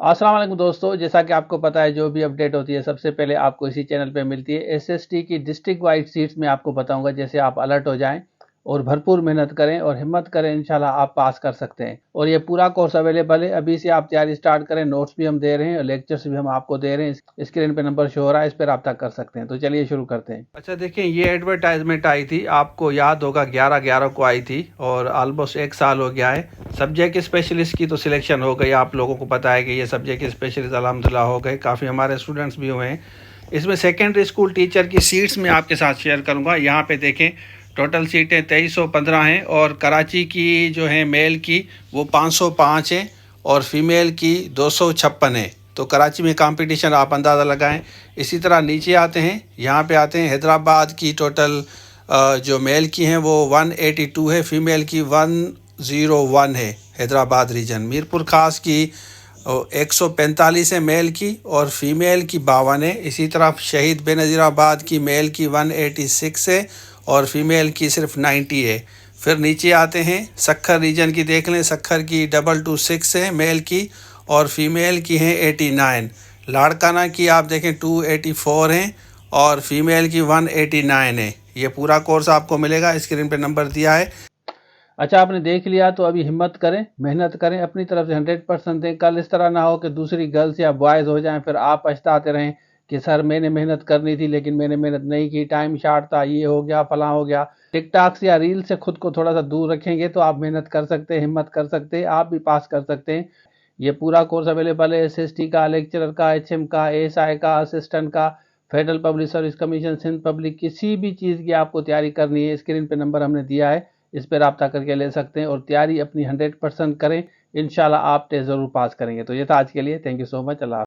अस्सलाम वालेकुम दोस्तों, जैसा कि आपको पता है जो भी अपडेट होती है सबसे पहले आपको इसी चैनल पे मिलती है। एसएसटी की डिस्ट्रिक्ट वाइड सीट्स में आपको बताऊंगा, जैसे आप अलर्ट हो जाएं और भरपूर मेहनत करें और हिम्मत करें, इंशाल्लाह आप पास कर सकते हैं। और ये पूरा कोर्स अवेलेबल है, अभी से आप तैयारी स्टार्ट करें। नोट्स भी हम दे रहे हैं और लेक्चर्स भी हम आपको दे रहे हैं। स्क्रीन पे नंबर शो हो रहा है, इस पर रब्ता कर सकते हैं। तो चलिए शुरू करते हैं। अच्छा देखें, ये एडवर्टाइजमेंट आई थी, आपको याद होगा 11/11 को आई थी और ऑलमोस्ट 1 साल हो गया है। सब्जेक्ट स्पेशलिस्ट की तो सिलेक्शन हो गई, आप लोगों को पता है कि ये सब्जेक्ट स्पेशलिस्ट अल्हम्दुलिल्लाह हो गए, काफ़ी हमारे स्टूडेंट्स भी हुए हैं। इसमें सेकेंडरी स्कूल टीचर की सीट्स में आपके साथ शेयर करूंगा। यहाँ पे देखें, टोटल सीटें 2315 हैं और कराची की जो है मेल की वो 505 हैं और फीमेल की 256 है। तो कराची में कंपटीशन आप अंदाज़ा लगाएं। इसी तरह नीचे आते हैं, यहाँ पे आते हैं, हैदराबाद की टोटल जो मेल की हैं वो 182 है, फीमेल की 101 है हैदराबाद रीजन। मीरपुर खास की 145 है मेल की और फीमेल की 52 है। इसी तरह शहीद बेनज़ीराबाद की मेल की 186 है और फीमेल की सिर्फ 90 है। फिर नीचे आते हैं, सक्खर रीजन की देख लें, सक्खर की 226 है मेल की और फीमेल की हैं 89। लाड़काना की आप देखें 284 हैं और फीमेल की 189 है। ये पूरा कोर्स आपको मिलेगा, स्क्रीन पे नंबर दिया है। अच्छा, आपने देख लिया तो अभी हिम्मत करें, मेहनत करें, अपनी तरफ से 100% दें। कल इस तरह ना हो कि दूसरी गर्ल्स या बॉयज़ हो जाएं, फिर आप पछताते रहें कि सर मैंने मेहनत करनी थी लेकिन मैंने मेहनत नहीं की, टाइम शॉर्ट था, ये हो गया, फलां हो गया। टिकटॉक या रील से खुद को थोड़ा सा दूर रखेंगे तो आप मेहनत कर सकते हैं, हिम्मत कर सकते हैं, आप भी पास कर सकते हैं। ये पूरा कोर्स अवेलेबल है, एसएसटी का, लेक्चरर का, एचएम का, एएसआई का, असिस्टेंट का, federal public service commission, Sindh public, किसी भी चीज़ की आपको तैयारी करनी है, स्क्रीन पे नंबर हमने दिया है, इस पर रब्ता करके ले सकते हैं और तैयारी अपनी 100% करें। इंशाल्लाह आप टेस्ट ज़रूर पास करेंगे। तो ये था आज के लिए, thank you so much. Allah.